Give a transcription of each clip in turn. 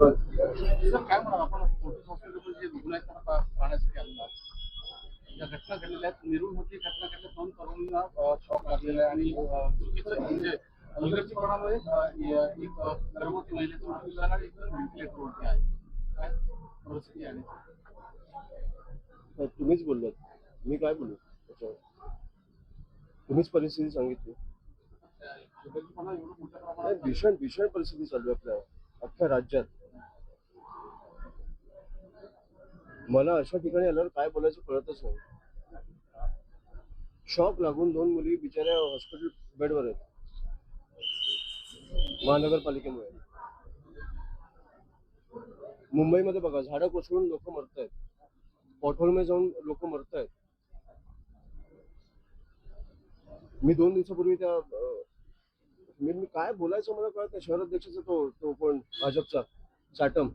Sir काय म्हणा आपण फोर्टिस हॉस्पिटल जे रुग्ण आहेत त्यांना पाहण्यासाठी आलेला या घटना घडलेल्या आहेत. नेरूळमध्ये घटना घडल्या, 2 तरुणांना शॉक लागलेला आहे आणि चुकीचं म्हणजे हलगर्जीपणामुळे एक गर्भवती महिलेचा मृत्यू झाला आणि एक व्हेंटिलेटरवरती आहे. काय परिस्थिती आहे? तुम्हीच बोललात, मी काय बोलू त्याच्यावर? तुम्हीच परिस्थिती सांगितली. हलगर्जीपणा एवढं मोठ्या प्रमाणात भीषण भीषण परिस्थिती चालू आहे आपल्या अख्ख्या राज्यात. मला अशा ठिकाणी आल्यावर काय बोलायचं कळतच नाही. शॉक लागून 2 मुली बिचाऱ्या हॉस्पिटल बेडवर आहेत महानगरपालिकेमुळे. मुंबईमध्ये बघा, झाडं कोसळून लोक मरतायत, पॉटहोलमध्ये जाऊन लोक मरतायत. मी 2 दिवसापूर्वी त्या मी काय बोलायचं मला कळत नाही. शहराध्यक्षाचा तो कोण भाजपचा चाटम,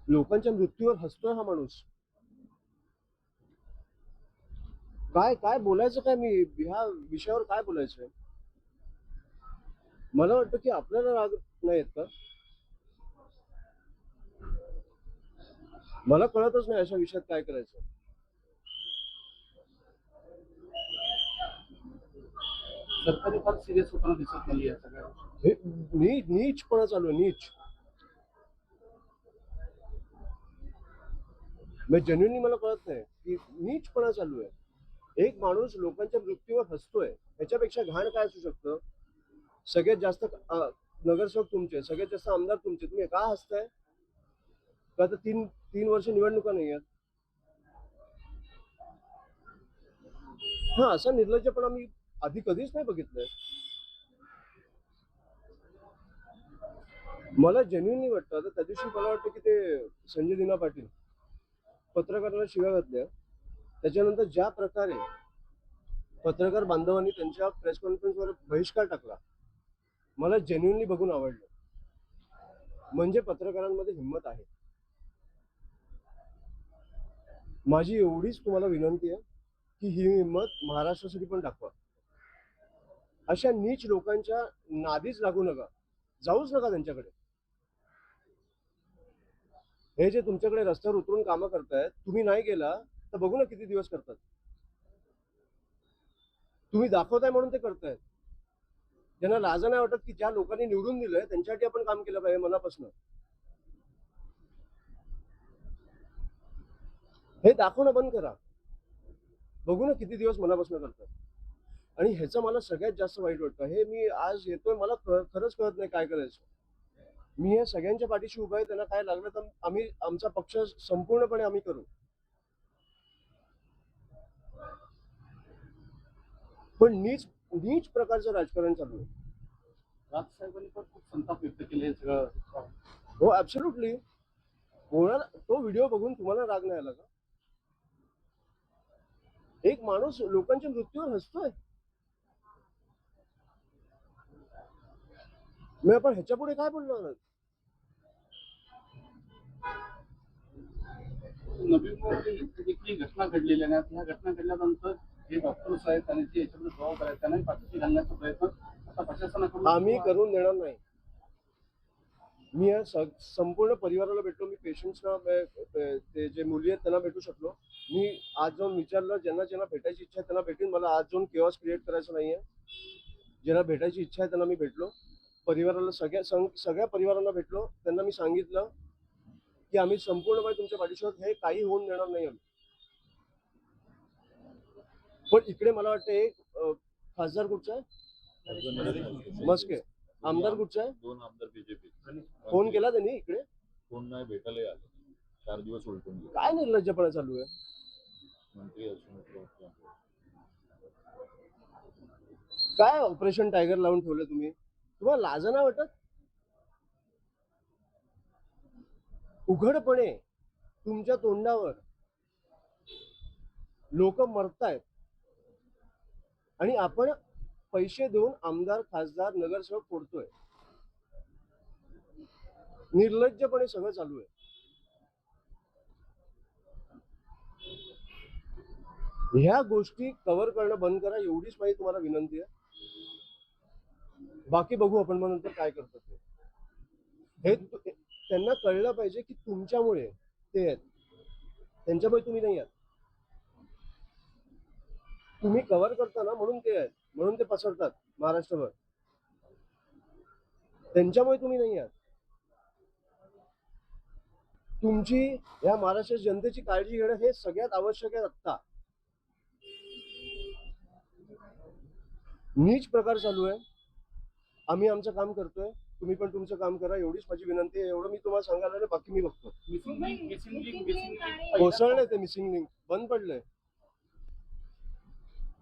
लोकांच्या मृत्यूवर हसतोय हा माणूस. काय काय बोलायचं काय? मी ह्या विषयावर काय बोलायचंय? मला वाटतं की आपल्याला राग नाही येत का? मला कळतच नाही अशा विषयात काय करायचं. सरकारी फार सिरियस होताना दिसत नाहीये सगळ्या. हे नीचपणा चालू आहे, नीच. जेन्युइनली मला कळत नाही की नीचपणा चालू आहे. एक माणूस लोकांच्या मृत्यूवर हसतोय, ह्याच्यापेक्षा घाण काय असू शकतं? सगळ्यात जास्त नगरसेवक तुमचे, सगळ्यात जास्त आमदार तुमचे, तुम्ही का हसताय? का तर 3 वर्ष निवडणुका नाही आहेत? हा, असा निर्लज्जपणा मी आधी कधीच नाही बघितलंय. मला जेन्युइनली वाटतं. तर त्या दिवशी मला वाटतं की ते संजय दिना पाटील पत्रकारांना शिव्या घातल्या, त्याच्यानंतर ज्या प्रकारे पत्रकार बांधवांनी त्यांच्या प्रेस कॉन्फरन्सवर बहिष्कार टाकला, मला जेन्युइनली बघून आवडलं. म्हणजे पत्रकारांमध्ये हिंमत आहे. माझी एवढीच तुम्हाला विनंती आहे की ही हिंमत महाराष्ट्रासाठी पण दाखवा. अशा नीच लोकांच्या नादीच लागू नका, जाऊच नका त्यांच्याकडे. हे जे तुमच्याकडे रस्त्यावर उतरून कामं करतायत, तुम्ही नाही गेला तर बघू ना किती दिवस करतात. तुम्ही दाखवताय म्हणून ते करतायत. ज्यांना लाज नाही वाटत की ज्या लोकांनी निवडून दिलंय त्यांच्यासाठी आपण काम केलं पाहिजे मनापासून. हे दाखवणं बंद करा, बघू ना किती दिवस मनापासून करतात. आणि ह्याचं मला सगळ्यात जास्त वाईट वाटतं. हे मी आज येतोय, मला खरंच कळत नाही काय करायचं. मी या सगळ्यांच्या पाठीशी उभा आहे. त्यांना काय लागलं तर आम्ही आमचा पक्ष संपूर्णपणे आम्ही करू. पण नीच नीच प्रकारचं राजकारण चालू आहे. राजसाहेबांनी पण खूप संताप व्यक्त केले हे सगळं. हो, ऍब्सोल्युटली. कोणाला तो व्हिडिओ बघून तुम्हाला राग नाही आला का? एक माणूस लोकांच्या मृत्यूवर हसतोय. मी आपण ह्याच्या पुढे काय बोलणार आहोत? नवी मुंबईमध्ये देखील घटना घडलेल्या आहेत. ह्या घटना घडल्यानंतर जे डॉक्टर्स आहेत आणि जे याच्यामध्ये जबाबदार आहेत त्यांनाही पाठीशी घालण्याचा प्रयत्न आता प्रशासनाकडून आम्ही करून देणार नाही. मी या संपूर्ण परिवाराला भेटलो. मी पेशंट्सना, ते जे मुली आहेत त्यांना भेटू शकलो. मी आज जाऊन विचारलं, ज्यांना ज्यांना भेटायची इच्छा आहे त्यांना भेटेन. मला आज जाऊन केओस क्रिएट करायचं नाहीये. ज्यांना भेटायची इच्छा आहे त्यांना मी भेटलो. परिवाराला सगळ्या परिवारांना भेटलो. त्यांना मी सांगितलं की आम्ही संपूर्णपणे तुमच्या पाठीशी आहोत, हे काही होऊन देणार नाही आम्ही. पण इकडे मला वाटतं एक खासदार कुठचा आहे? मस्के. आमदार कुठचा आहे? 2 आमदार बीजेपी. फोन केला त्यांनी इकडे? फोन नाही, भेटायला आले. 4 दिवस उलटून गेले. काय निर्लज्जपणा चालू आहे? मंत्री असून काय ऑपरेशन टायगर लावून ठेवलं तुम्ही? तुम्हाला लाज नाही वाटत? उघडपणे तुमच्या तोंडावर लोक मरतायत आणि आपण पैसे देऊन आमदार, खासदार, नगरसेवक फोडतोय. निर्लज्जपणे सगळं चालू आहे. ह्या गोष्टी कव्हर करणं बंद करा, एवढीच माझी तुम्हाला विनंती आहे. बाकी बघू आपण मग नंतर काय करतो ते. हे त्यांना कळलं पाहिजे की तुमच्यामुळे ते आहेत, त्यांच्यामुळे तुम्ही नाही आहात. तुम्ही कव्हर करता ना, म्हणून ते आहेत, म्हणून ते पसरतात महाराष्ट्रभर. त्यांच्यामुळे तुम्ही नाही आहात. तुमची या महाराष्ट्र जनतेची काळजी घेणं हे सगळ्यात आवश्यक आहे आत्ता. नीच प्रकार चालू आहे. आम्ही आमचं काम करतोय, तुम्ही पण तुमचं काम करा, एवढीच माझी विनंती आहे. एवढं मी तुम्हाला सांगायला, बाकी मी बघतो. मिसिंग लिंक कोसळलंय ते मिसिंग लिंक, बंद पडलंय.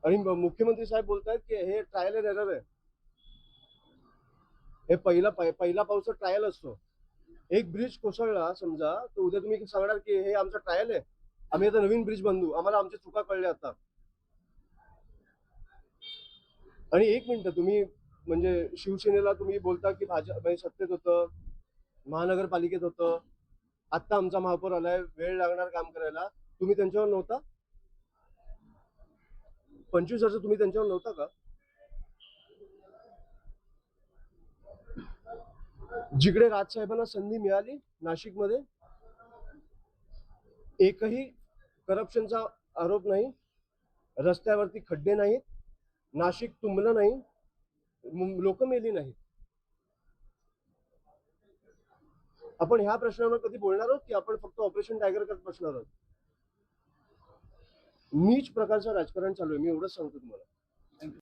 आणि मुख्यमंत्री साहेब बोलतायत की हे ट्रायल अँड एरर आहे. हे पहिला पावसाचा ट्रायल असतो. एक ब्रिज कोसळला समजा, तर उद्या तुम्ही सांगणार की हे आमचा ट्रायल आहे, आम्ही आता नवीन ब्रिज बांधू, आम्हाला आमच्या चुका कळल्या आता. आणि एक मिनिट, तुम्ही म्हणजे शिवसेनेला तुम्ही बोलता की भाजप म्हणजे सत्तेत होतं, महानगरपालिकेत होतं, आत्ता आमचा महापौर आलाय, वेळ लागणार काम करायला. तुम्ही त्यांच्यावर नव्हता? 25 वर्ष तुम्ही त्यांच्यावर नव्हता का? जिकडे राजसाहेबांना संधी मिळाली नाशिकमध्ये, एकही करप्शनचा आरोप नाही, रस्त्यावरती खड्डे नाहीत, नाशिक तुंबलं नाही, लोक मेली नाहीत. आपण ह्या प्रश्नावर कधी बोलणार आहोत की आपण फक्त ऑपरेशन टायगर करत बसणार आहोत? नीच प्रकारचं राजकारण चालू आहे, मी एवढंच सांगतो तुम्हाला.